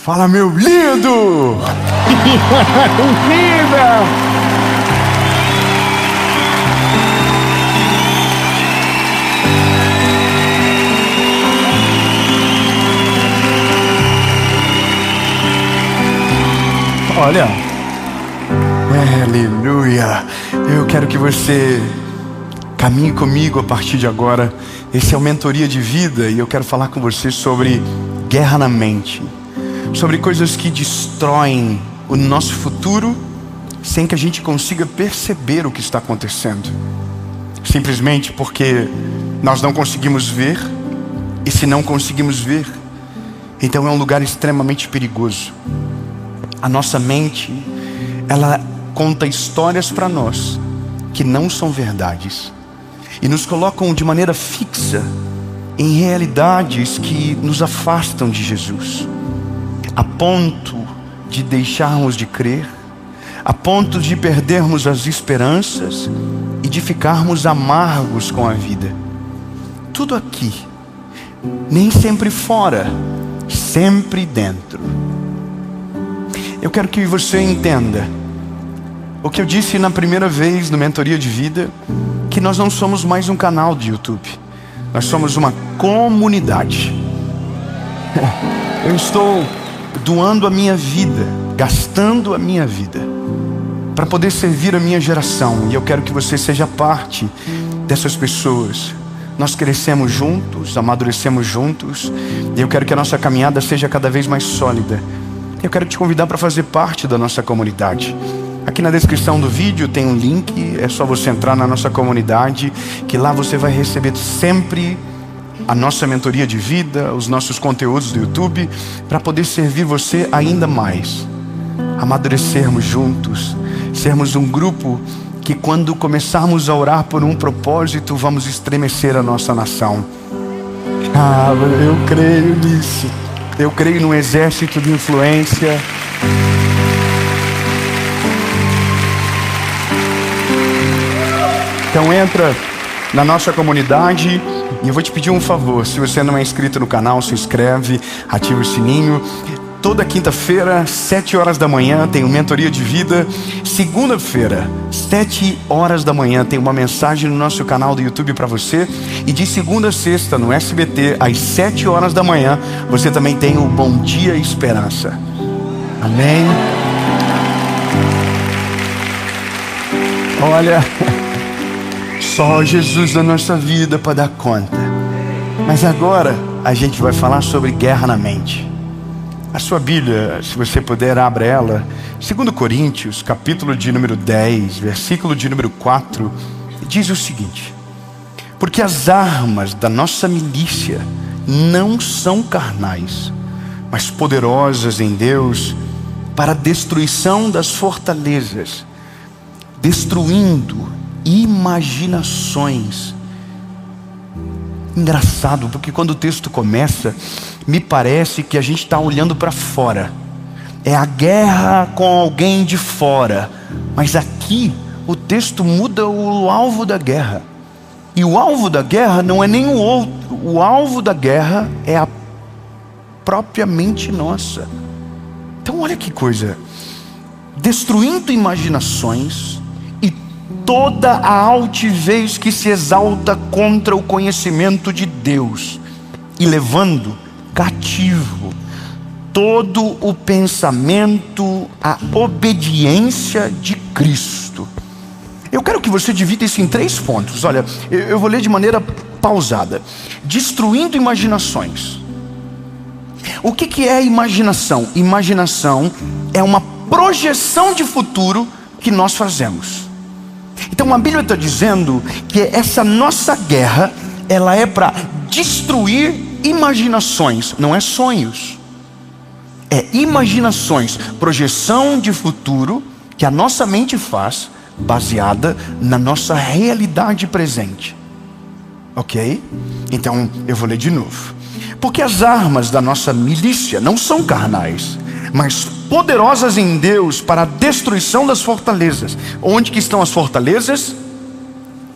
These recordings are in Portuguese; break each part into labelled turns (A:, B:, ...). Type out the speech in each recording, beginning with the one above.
A: Fala, meu lindo! Linda! Olha, aleluia! Eu quero que você caminhe comigo a partir de agora. Esse é o Mentoria de Vida e eu quero falar com você sobre guerra na mente, sobre coisas que destroem o nosso futuro sem que a gente consiga perceber o que está acontecendo, simplesmente porque nós não conseguimos ver, e se não conseguimos ver, então é um lugar extremamente perigoso. A nossa mente, ela conta histórias para nós que não são verdades e nos colocam de maneira fixa em realidades que nos afastam de Jesus, a ponto de deixarmos de crer, a ponto de perdermos as esperanças e de ficarmos amargos com a vida. Tudo aqui, nem sempre fora, sempre dentro. Eu quero que você entenda o que eu disse na primeira vez no Mentoria de Vida, que nós não somos mais um canal de YouTube, nós somos uma comunidade. Eu estou doando a minha vida, gastando a minha vida para poder servir a minha geração, e eu quero que você seja parte dessas pessoas. Nós crescemos juntos, amadurecemos juntos, e eu quero que a nossa caminhada seja cada vez mais sólida. Eu quero te convidar para fazer parte da nossa comunidade. Aqui na descrição do vídeo tem um link, é só você entrar na nossa comunidade, que lá você vai receber sempre a nossa mentoria de vida, os nossos conteúdos do YouTube, para poder servir você ainda mais, amadurecermos juntos, sermos um grupo que, quando começarmos a orar por um propósito, vamos estremecer a nossa nação. Eu creio nisso. Eu creio num exército de influência. Então entra na nossa comunidade, e eu vou te pedir um favor. Se você não é inscrito no canal, se inscreve, ativa o sininho. Toda quinta-feira, 7 horas da manhã, tem uma Mentoria de Vida. Segunda-feira, 7 horas da manhã, tem uma mensagem no nosso canal do YouTube para você. E de segunda a sexta, no SBT, às 7 horas da manhã, você também tem o Bom Dia Esperança. Amém? Olha, só Jesus na nossa vida para dar conta. Mas agora a gente vai falar sobre guerra na mente. A sua Bíblia, se você puder, abra ela. 2 Coríntios, capítulo de número 10, versículo de número 4, diz o seguinte: porque as armas da nossa milícia não são carnais, mas poderosas em Deus para a destruição das fortalezas, destruindo imaginações. Engraçado, porque quando o texto começa, me parece que a gente está olhando para fora. É a guerra com alguém de fora. Mas aqui o texto muda o alvo da guerra. E o alvo da guerra não é nenhum outro. O alvo da guerra é a própria mente nossa. Então olha que coisa. Destruindo imaginações e toda a altivez que se exalta contra o conhecimento de Deus, e levando cativo todo o pensamento à obediência de Cristo. Eu quero que você divida isso em 3 pontos. Olha, eu vou ler de maneira pausada. Destruindo imaginações. O que é imaginação? Imaginação é uma projeção de futuro que nós fazemos. Então a Bíblia está dizendo que essa nossa guerra, ela é para destruir imaginações, não é sonhos. É imaginações, projeção de futuro que a nossa mente faz, baseada na nossa realidade presente. Ok? Então eu vou ler de novo. Porque as armas da nossa milícia não são carnais, mas poderosas em Deus para a destruição das fortalezas. Onde que estão as fortalezas?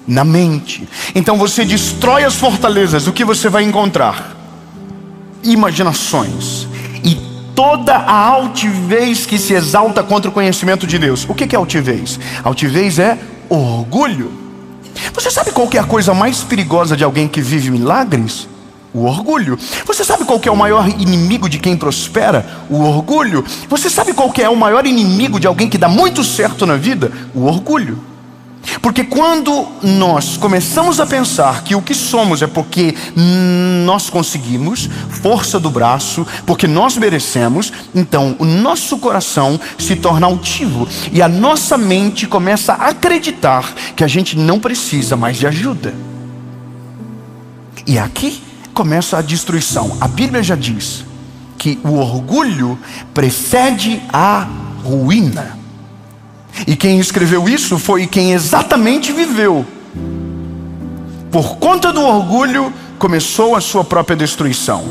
A: Na mente. Então você destrói as fortalezas, o que você vai encontrar? Imaginações. E toda a altivez que se exalta contra o conhecimento de Deus. O que é altivez? Altivez é orgulho. Você sabe qual que é a coisa mais perigosa de alguém que vive milagres? O orgulho. Você sabe qual que é o maior inimigo de quem prospera? O orgulho. Você sabe qual que é o maior inimigo de alguém que dá muito certo na vida? O orgulho. Porque quando nós começamos a pensar que o que somos é porque nós conseguimos, força do braço, porque nós merecemos, então o nosso coração se torna altivo e a nossa mente começa a acreditar que a gente não precisa mais de ajuda. E aqui começa a destruição. A Bíblia já diz que o orgulho precede a ruína. E quem escreveu isso foi quem exatamente viveu. Por conta do orgulho, começou a sua própria destruição.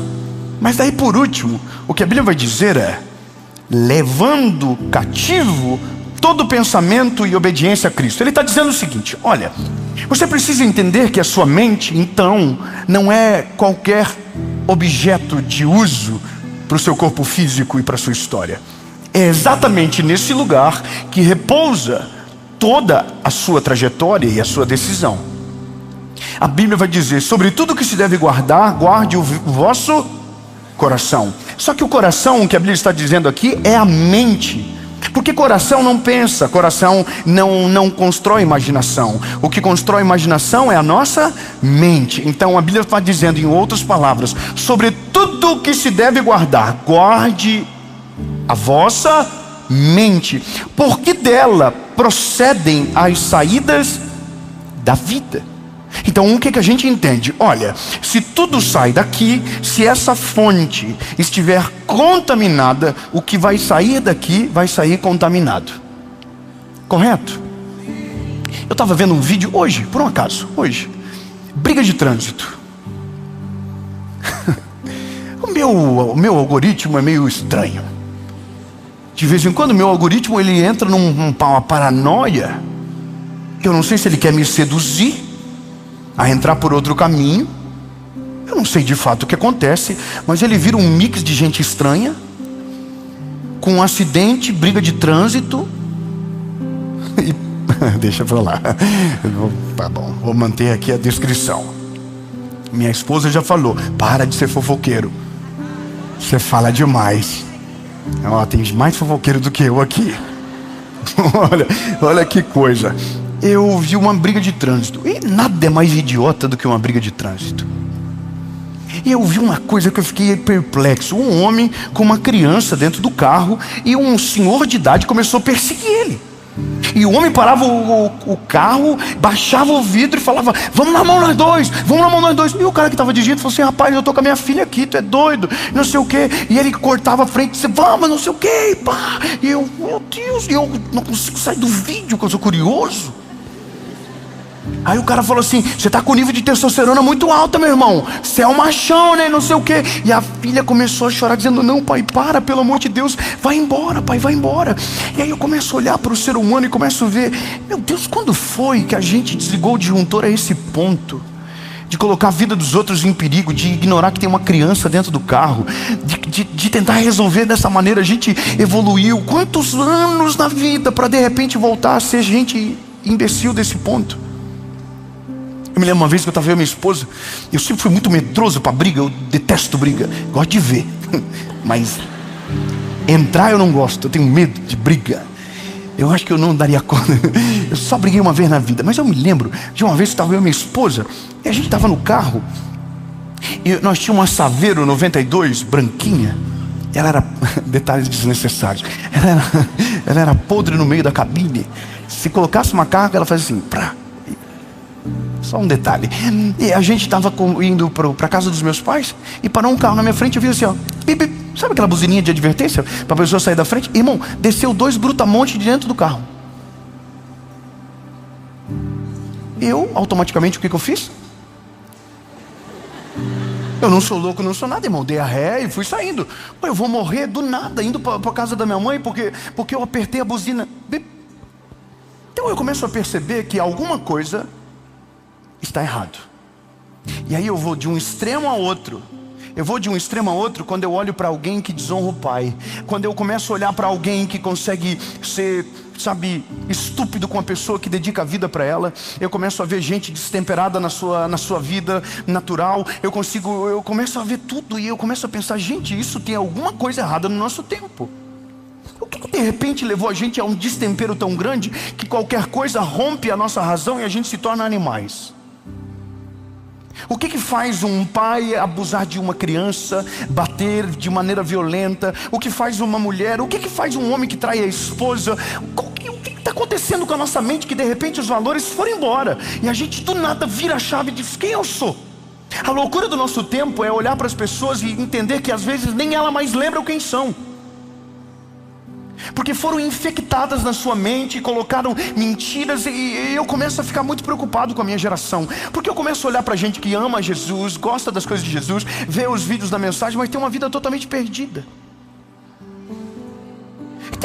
A: Mas daí por último, o que a Bíblia vai dizer é: levando cativo todo pensamento e obediência a Cristo. Ele está dizendo o seguinte: olha, você precisa entender que a sua mente, então, não é qualquer objeto de uso para o seu corpo físico e para a sua história. É exatamente nesse lugar que repousa toda a sua trajetória e a sua decisão. A Bíblia vai dizer: sobre tudo que se deve guardar, guarde o vosso coração. Só que o coração, que a Bíblia está dizendo aqui, é a mente. Porque coração não pensa, coração não constrói imaginação. O que constrói imaginação é a nossa mente. Então a Bíblia está dizendo, em outras palavras, sobre tudo que se deve guardar, guarde a vossa mente, porque dela procedem as saídas da vida. Então o que a gente entende? Olha, se tudo sai daqui, se essa fonte estiver contaminada, o que vai sair daqui vai sair contaminado. Correto? Eu estava vendo um vídeo hoje, por um acaso, hoje, briga de trânsito. O meu algoritmo é meio estranho. De vez em quando meu algoritmo ele entra numa paranoia. Eu não sei se ele quer me seduzir a entrar por outro caminho. Eu não sei de fato o que acontece, mas ele vira um mix de gente estranha, com um acidente, briga de trânsito e... deixa pra lá. Tá bom, vou manter aqui a descrição. Minha esposa já falou: para de ser fofoqueiro, você fala demais. Tem mais fofoqueiro do que eu aqui. olha que coisa. Eu vi uma briga de trânsito, e nada é mais idiota do que uma briga de trânsito. E eu vi uma coisa que eu fiquei perplexo: um homem com uma criança dentro do carro, e um senhor de idade começou a perseguir ele. E o homem parava o carro, baixava o vidro e falava: vamos na mão nós dois, vamos na mão nós dois. E o cara que estava dirigindo falou assim: rapaz, eu tô com a minha filha aqui, tu é doido, não sei o que. E ele cortava a frente e disse: vamos, não sei o que, pá. E eu, meu Deus, eu não consigo sair do vídeo, porque eu sou curioso. Aí o cara falou assim: você tá com nível de testosterona muito alto, meu irmão, você é um machão, né, não sei o que. E a filha começou a chorar, dizendo: não, pai, para, pelo amor de Deus, vai embora, pai, vai embora. E aí eu começo a olhar para o ser humano e começo a ver: meu Deus, quando foi que a gente desligou o disjuntor a esse ponto? De colocar a vida dos outros em perigo, de ignorar que tem uma criança dentro do carro, de tentar resolver dessa maneira. A gente evoluiu quantos anos na vida para de repente voltar a ser gente imbecil desse ponto? Eu me lembro uma vez que eu estava vendo minha esposa. Eu sempre fui muito medroso para briga. Eu detesto briga, gosto de ver, mas entrar eu não gosto. Eu tenho medo de briga. Eu acho que eu não daria conta. Eu só briguei uma vez na vida. Mas eu me lembro de uma vez que estava eu e minha esposa, e a gente estava no carro, e nós tínhamos uma Saveiro 92 branquinha. Ela era, detalhes desnecessários, ela era podre no meio da cabine. Se colocasse uma carga, ela fazia assim, prá. Só um detalhe. E a gente estava indo para a casa dos meus pais, e parou um carro na minha frente. Eu vi assim, ó, bip, bip. Sabe aquela buzininha de advertência para a pessoa sair da frente? Irmão, desceu 2 brutamontes de dentro do carro. Eu, automaticamente, o que eu fiz? Eu não sou louco, não sou nada, irmão. Dei a ré e fui saindo. Pô, eu vou morrer do nada indo para a casa da minha mãe porque eu apertei a buzina. Bip. Então eu começo a perceber que alguma coisa está errado. E aí eu vou de um extremo a outro. Eu vou de um extremo a outro quando eu olho para alguém que desonra o pai. Quando eu começo a olhar para alguém que consegue ser, sabe, estúpido com a pessoa que dedica a vida para ela. Eu começo a ver gente destemperada na sua vida natural. Eu começo a ver tudo e eu começo a pensar, gente, isso tem alguma coisa errada no nosso tempo. O que de repente levou a gente a um destempero tão grande que qualquer coisa rompe a nossa razão e a gente se torna animais? O que faz um pai abusar de uma criança, bater de maneira violenta? O que faz uma mulher? O que faz um homem que trai a esposa? O que está acontecendo com a nossa mente que de repente os valores foram embora e a gente do nada vira a chave e diz, quem eu sou? A loucura do nosso tempo é olhar para as pessoas e entender que às vezes nem ela mais lembra quem são, porque foram infectadas na sua mente, colocaram mentiras, e eu começo a ficar muito preocupado com a minha geração, porque eu começo a olhar para gente que ama Jesus, gosta das coisas de Jesus, vê os vídeos da mensagem, mas tem uma vida totalmente perdida.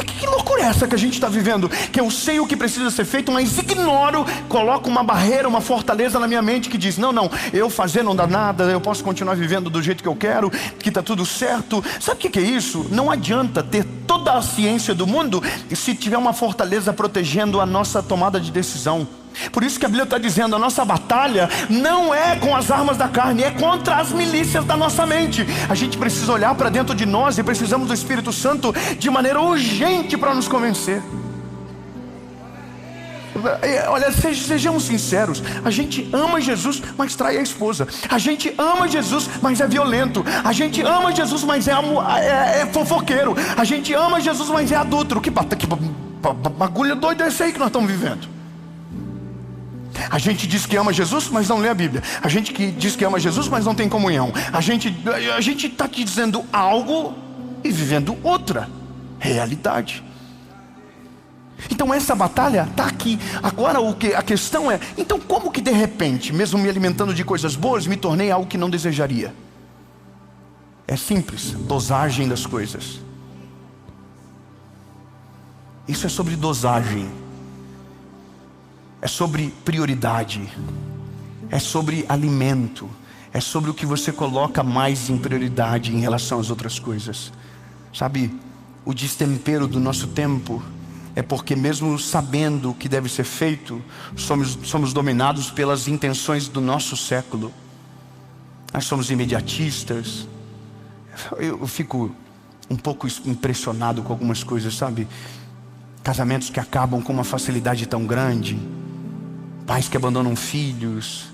A: Que loucura é essa que a gente está vivendo? Que eu sei o que precisa ser feito, mas ignoro, coloco uma barreira, uma fortaleza na minha mente que diz, não, eu fazer não dá nada, eu posso continuar vivendo do jeito que eu quero, que está tudo certo. Sabe o que é isso? Não adianta ter toda a ciência do mundo se tiver uma fortaleza protegendo a nossa tomada de decisão. Por isso que a Bíblia está dizendo, a nossa batalha não é com as armas da carne, é contra as milícias da nossa mente. A gente precisa olhar para dentro de nós e precisamos do Espírito Santo de maneira urgente para nos convencer. Olha, sejamos sinceros, a gente ama Jesus, mas trai a esposa. A gente ama Jesus, mas é violento. A gente ama Jesus, mas é fofoqueiro. A gente ama Jesus, mas é adúltero. Que bagulho doido é esse aí que nós estamos vivendo? A gente diz que ama Jesus, mas não lê a Bíblia. A gente que diz que ama Jesus, mas não tem comunhão. A gente está aqui dizendo algo e vivendo outra realidade. Então essa batalha está aqui. Agora a questão é, então como que de repente, mesmo me alimentando de coisas boas, me tornei algo que não desejaria? É simples, dosagem das coisas. Isso é sobre dosagem. É sobre prioridade, é sobre alimento, é sobre o que você coloca mais em prioridade em relação às outras coisas. Sabe, o destempero do nosso tempo é porque mesmo sabendo o que deve ser feito, somos dominados pelas intenções do nosso século. Nós somos imediatistas. Eu fico um pouco impressionado com algumas coisas, sabe? Casamentos que acabam com uma facilidade tão grande. Pais que abandonam filhos.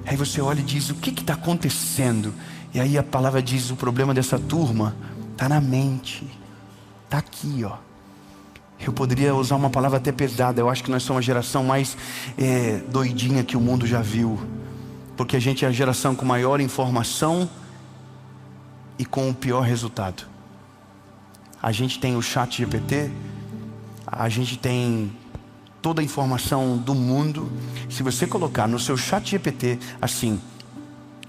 A: Aí você olha e diz, o que está acontecendo? E aí a palavra diz, o problema dessa turma está na mente. Está aqui, ó. Eu poderia usar uma palavra até pesada. Eu acho que nós somos a geração mais doidinha que o mundo já viu. Porque a gente é a geração com maior informação e com o pior resultado. A gente tem o ChatGPT, a gente tem toda a informação do mundo. Se você colocar no seu ChatGPT assim,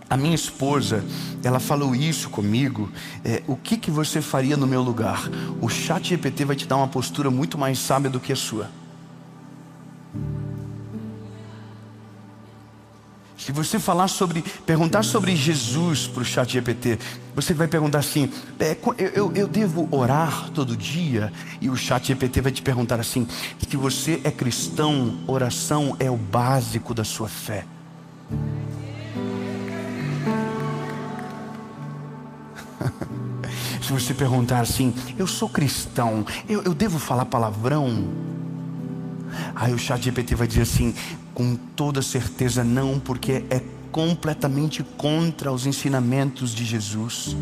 A: a minha esposa, ela falou isso comigo, o que você faria no meu lugar? O ChatGPT vai te dar uma postura muito mais sábia do que a sua. Se você perguntar sobre Jesus para o ChatGPT, você vai perguntar assim, eu devo orar todo dia? E o ChatGPT vai te perguntar assim, se você é cristão, oração é o básico da sua fé. Se você perguntar assim, eu sou cristão, eu devo falar palavrão? Aí o ChatGPT vai dizer assim, com toda certeza não, porque é completamente contra os ensinamentos de Jesus.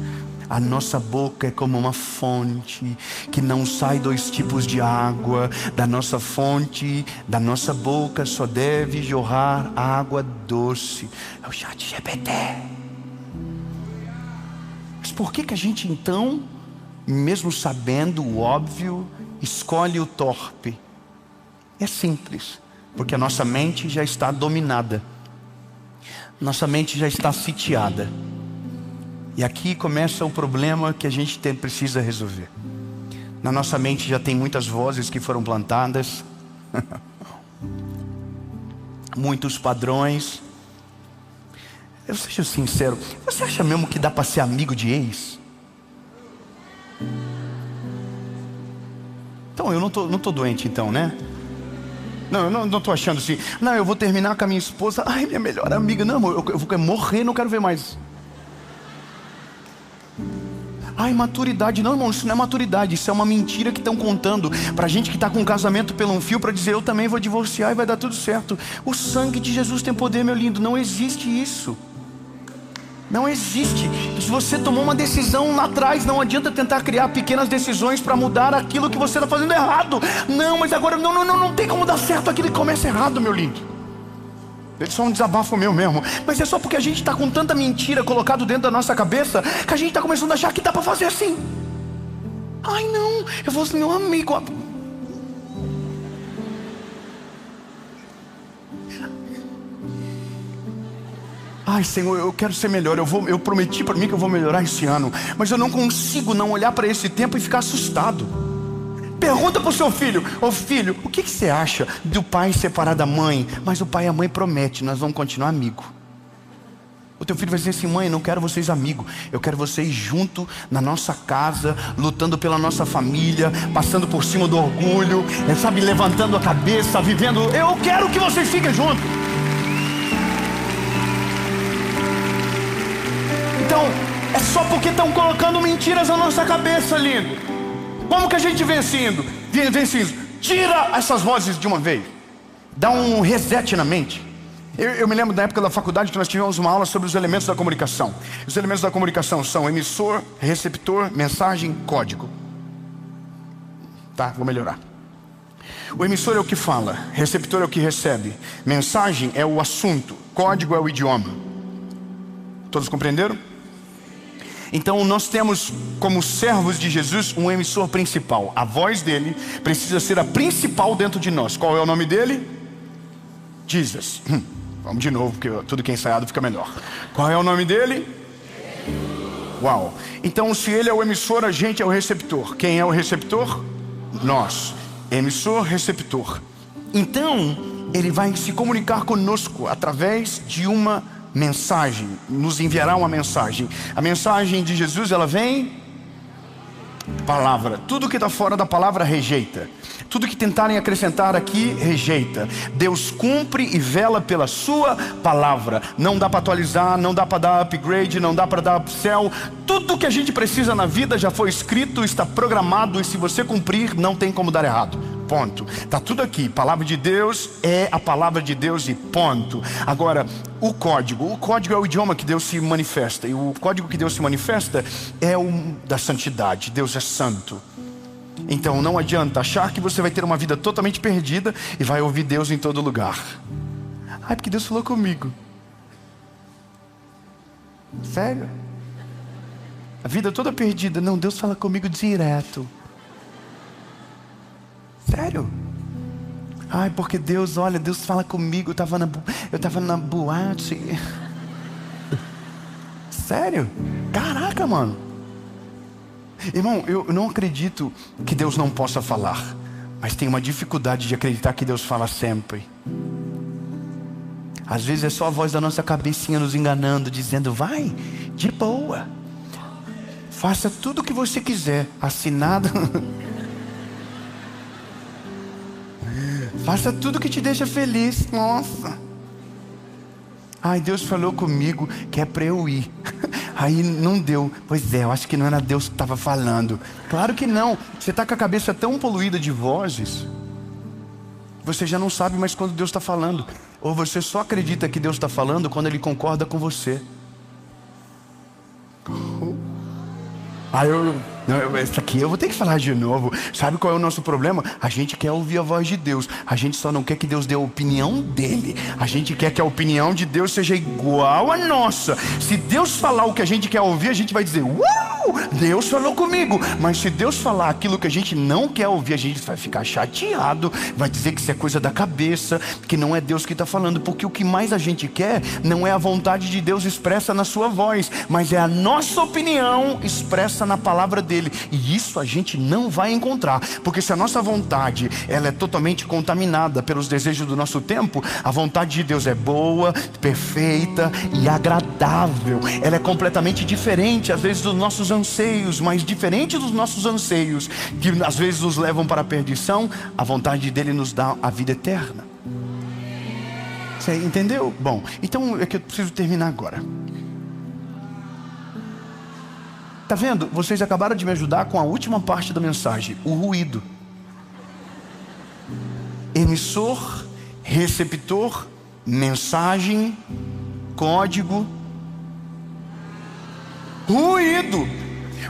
A: A nossa boca é como uma fonte que não sai 2 tipos de água. Da nossa fonte, da nossa boca só deve jorrar água doce. É o ChatGPT. Mas por que a gente então, mesmo sabendo o óbvio, escolhe o torpe? É simples, porque a nossa mente já está dominada. Nossa mente já está sitiada. E aqui começa o problema que a gente precisa resolver. Na nossa mente já tem muitas vozes que foram plantadas. Muitos padrões. Eu seja sincero, você acha mesmo que dá para ser amigo de ex? Então eu não tô doente então, né? Não, eu não tô achando assim. Não, eu vou terminar com a minha esposa. Ai, minha melhor amiga. Não, eu vou morrer, não quero ver mais. Ai, maturidade. Não, irmão, isso não é maturidade. Isso é uma mentira que estão contando pra gente que está com um casamento pelo um fio, para dizer eu também vou divorciar e vai dar tudo certo. O sangue de Jesus tem poder, meu lindo. Não existe isso. Não existe. Se você tomou uma decisão lá atrás, não adianta tentar criar pequenas decisões para mudar aquilo que você está fazendo errado. Não, mas agora não tem como dar certo aquilo que começa errado, meu lindo. É só um desabafo meu mesmo. Mas é só porque a gente está com tanta mentira colocado dentro da nossa cabeça que a gente está começando a achar que dá para fazer assim. Ai não, eu vou ser meu amigo. Ai Senhor, eu quero ser melhor. Eu prometi para mim que eu vou melhorar esse ano, mas eu não consigo não olhar para esse tempo e ficar assustado. Pergunta para o seu filho: ô filho, o que você acha do pai separar da mãe? Mas o pai e a mãe prometem, nós vamos continuar amigos. O teu filho vai dizer assim: mãe, não quero vocês amigos, eu quero vocês junto na nossa casa, lutando pela nossa família, passando por cima do orgulho, sabe, levantando a cabeça, vivendo. Eu quero que vocês fiquem juntos. Então, é só porque estão colocando mentiras na nossa cabeça, lindo. Como que a gente vence isso? Tira essas vozes de uma vez. Dá um reset na mente. Eu me lembro da época da faculdade que nós tivemos uma aula sobre os elementos da comunicação. Os elementos da comunicação são emissor, receptor, mensagem, código. Tá, vou melhorar. O emissor é o que fala, receptor é o que recebe, mensagem é o assunto, código é o idioma. Todos compreenderam? Então nós temos como servos de Jesus um emissor principal. A voz dele precisa ser a principal dentro de nós. Qual é o nome dele? Jesus. Vamos de novo, porque tudo que é ensaiado fica melhor. Qual é o nome dele? Uau. Então se ele é o emissor, a gente é o receptor. Quem é o receptor? Nós. Emissor, receptor. Então ele vai se comunicar conosco através de uma mensagem, nos enviará uma mensagem. A mensagem de Jesus, ela vem palavra. Tudo que está fora da palavra rejeita. Tudo que tentarem acrescentar aqui rejeita. Deus cumpre e vela pela sua palavra. Não dá para atualizar, não dá para dar upgrade, não dá para dar upsell. Tudo que a gente precisa na vida já foi escrito, está programado, e se você cumprir, não tem como dar errado. Ponto. Está tudo aqui. Palavra de Deus é a palavra de Deus e ponto. Agora, o código é o idioma que Deus se manifesta. E o código que Deus se manifesta é o da santidade. Deus é santo. Então não adianta achar que você vai ter uma vida totalmente perdida e vai ouvir Deus em todo lugar. Ai, porque Deus falou comigo. Sério? A vida toda perdida. Não, Deus fala comigo direto. Sério? Ai, porque Deus, olha, Deus fala comigo. Eu tava na boate. Sério? Caraca, mano. Irmão, eu não acredito que Deus não possa falar, mas tenho uma dificuldade de acreditar que Deus fala sempre. Às vezes é só a voz da nossa cabecinha nos enganando, dizendo: vai, de boa, faça tudo o que você quiser, assinado. Faça tudo que te deixa feliz. Nossa. Ai, Deus falou comigo que é para eu ir. Aí não deu. Pois é, eu acho que não era Deus que estava falando. Claro que não. Você está com a cabeça tão poluída de vozes, você já não sabe mais quando Deus está falando. Ou você só acredita que Deus está falando quando Ele concorda com você. Isso aqui eu vou ter que falar de novo. Sabe qual é o nosso problema? A gente quer ouvir a voz de Deus. A gente só não quer que Deus dê a opinião dele. A gente quer que a opinião de Deus seja igual à nossa. Se Deus falar o que a gente quer ouvir, a gente vai dizer: uau! Deus falou comigo. Mas se Deus falar aquilo que a gente não quer ouvir, a gente vai ficar chateado, vai dizer que isso é coisa da cabeça, que não é Deus que está falando. Porque o que mais a gente quer não é a vontade de Deus expressa na sua voz, mas é a nossa opinião expressa na palavra dele. E isso a gente não vai encontrar, porque se a nossa vontade ela é totalmente contaminada pelos desejos do nosso tempo, a vontade de Deus é boa, perfeita e agradável. Ela é completamente diferente às vezes dos nossos anseios, mas diferente dos nossos anseios que às vezes nos levam para a perdição, a vontade dele nos dá a vida eterna. Você entendeu? Bom, então é que eu preciso terminar agora. Tá vendo? Vocês acabaram de me ajudar com a última parte da mensagem, o ruído. Emissor, receptor, mensagem, código. Ruído.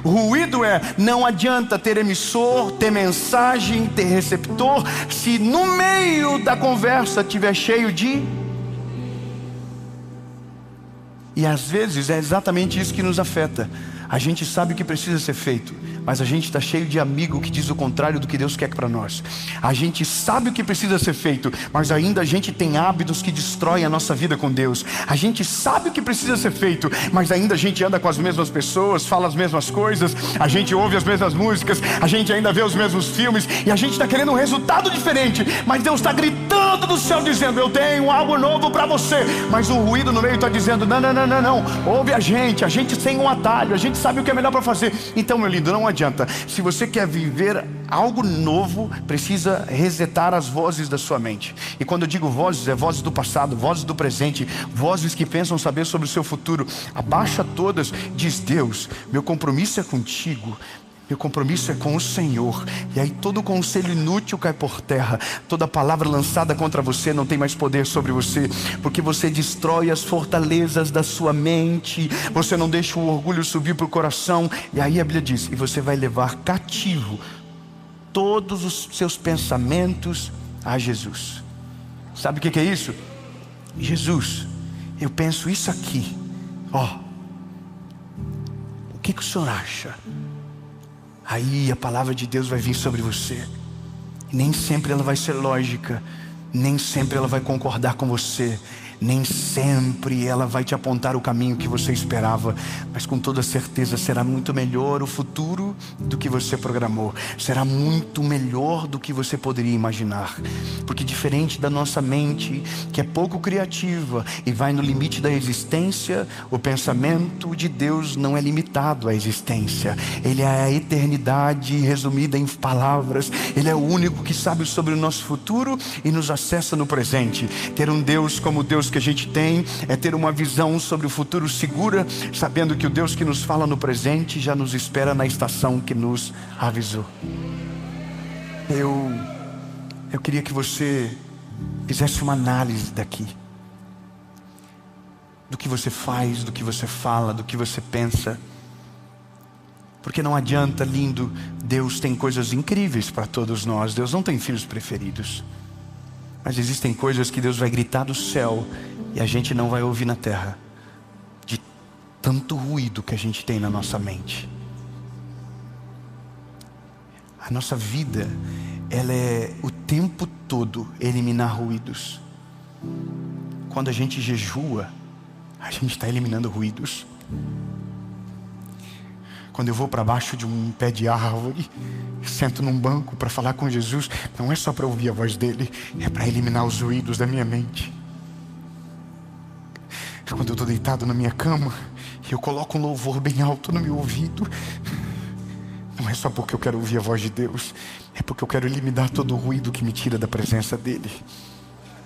A: Ruído não adianta ter emissor, ter mensagem, ter receptor, se no meio da conversa estiver cheio de... E às vezes é exatamente isso que nos afeta. A gente sabe o que precisa ser feito, mas a gente está cheio de amigo que diz o contrário do que Deus quer para nós. A gente sabe o que precisa ser feito, mas ainda a gente tem hábitos que destroem a nossa vida com Deus. A gente sabe o que precisa ser feito, mas ainda a gente anda com as mesmas pessoas, fala as mesmas coisas, a gente ouve as mesmas músicas, a gente ainda vê os mesmos filmes, e a gente está querendo um resultado diferente. Mas Deus está gritando do céu dizendo: eu tenho algo novo para você. Mas o ruído no meio está dizendo: não, não, não, não, não. Ouve a gente tem um atalho, a gente sabe o que é melhor para fazer. Então, meu lindo, não adianta. Se você quer viver algo novo, precisa resetar as vozes da sua mente. E quando eu digo vozes, é vozes do passado, vozes do presente, vozes que pensam saber sobre o seu futuro. Abaixa todas, diz: Deus, meu compromisso é contigo, meu compromisso é com o Senhor. E aí todo conselho inútil cai por terra. Toda palavra lançada contra você não tem mais poder sobre você, porque você destrói as fortalezas da sua mente. Você não deixa o orgulho subir para o coração. E aí a Bíblia diz: e você vai levar cativo todos os seus pensamentos a Jesus. Sabe o que é isso? Jesus, eu penso isso aqui. O que o senhor acha? Aí a palavra de Deus vai vir sobre você. Nem sempre ela vai ser lógica, nem sempre ela vai concordar com você, nem sempre ela vai te apontar o caminho que você esperava, mas com toda certeza será muito melhor o futuro do que você programou. Será muito melhor do que você poderia imaginar. Porque diferente da nossa mente, que é pouco criativa e vai no limite da existência, o pensamento de Deus não é limitado à existência. Ele é a eternidade resumida em palavras. Ele é o único que sabe sobre o nosso futuro e nos acessa no presente. Ter um Deus como o Deus que a gente tem é ter uma visão sobre o futuro segura, sabendo que o Deus que nos fala no presente já nos espera na estação que nos avisou. Eu queria que você fizesse uma análise daqui, do que você faz, do que você fala, do que você pensa. Porque não adianta, lindo, Deus tem coisas incríveis para todos nós. Deus não tem filhos preferidos. Mas existem coisas que Deus vai gritar do céu e a gente não vai ouvir na terra, de tanto ruído que a gente tem na nossa mente. A nossa vida, ela é o tempo todo eliminar ruídos. Quando a gente jejua, a gente está eliminando ruídos. Quando eu vou para baixo de um pé de árvore, sento num banco para falar com Jesus, não é só para ouvir a voz dele, é para eliminar os ruídos da minha mente. Quando eu estou deitado na minha cama, eu coloco um louvor bem alto no meu ouvido, não é só porque eu quero ouvir a voz de Deus, é porque eu quero eliminar todo o ruído que me tira da presença dele.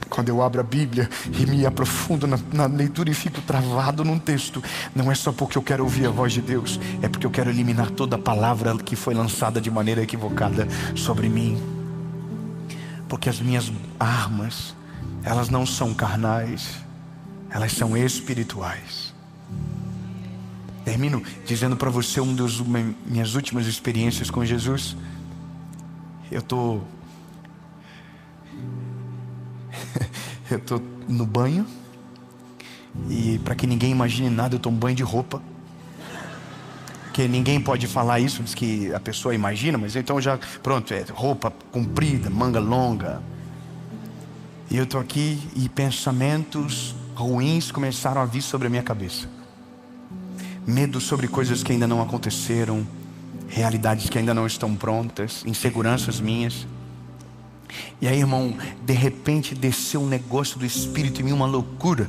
A: Quando eu abro a Bíblia e me aprofundo na leitura e fico travado num texto, não é só porque eu quero ouvir a voz de Deus, é porque eu quero eliminar toda a palavra que foi lançada de maneira equivocada sobre mim. Porque as minhas armas, elas não são carnais, elas são espirituais. Termino dizendo para você minhas últimas experiências com Jesus. Eu estou no banho, e para que ninguém imagine nada, eu tomo banho de roupa. que ninguém pode falar isso, diz que a pessoa imagina, mas então já, pronto, é roupa comprida, manga longa. E eu estou aqui e pensamentos ruins começaram a vir sobre a minha cabeça. Medo sobre coisas que ainda não aconteceram, realidades que ainda não estão prontas, inseguranças minhas. E aí, irmão, de repente desceu um negócio do Espírito em mim, uma loucura.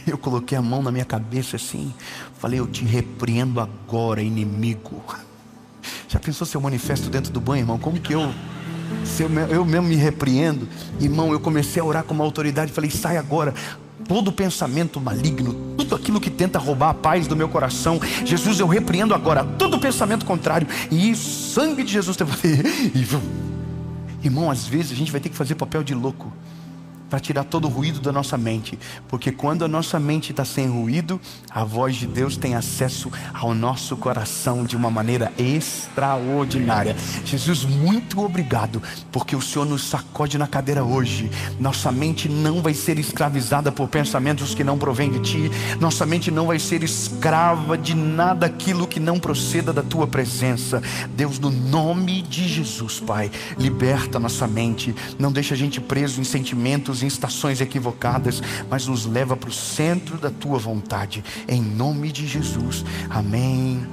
A: Eu coloquei a mão na minha cabeça assim, falei: eu te repreendo agora, inimigo. Já pensou se eu manifesto dentro do banho, irmão? Como que eu mesmo me repreendo? Irmão, eu comecei a orar com uma autoridade, falei: sai agora todo pensamento maligno, tudo aquilo que tenta roubar a paz do meu coração. Jesus, eu repreendo agora todo pensamento contrário, e o sangue de Jesus Irmão, às vezes a gente vai ter que fazer papel de louco para tirar todo o ruído da nossa mente, porque quando a nossa mente está sem ruído, a voz de Deus tem acesso ao nosso coração de uma maneira extraordinária. Jesus, muito obrigado, porque o Senhor nos sacode na cadeira hoje. Nossa mente não vai ser escravizada por pensamentos que não provêm de Ti. Nossa mente não vai ser escrava de nada aquilo que não proceda da Tua presença. Deus, no nome de Jesus, Pai, liberta nossa mente, não deixa a gente preso em sentimentos, em estações equivocadas, mas nos leva para o centro da Tua vontade, em nome de Jesus, amém.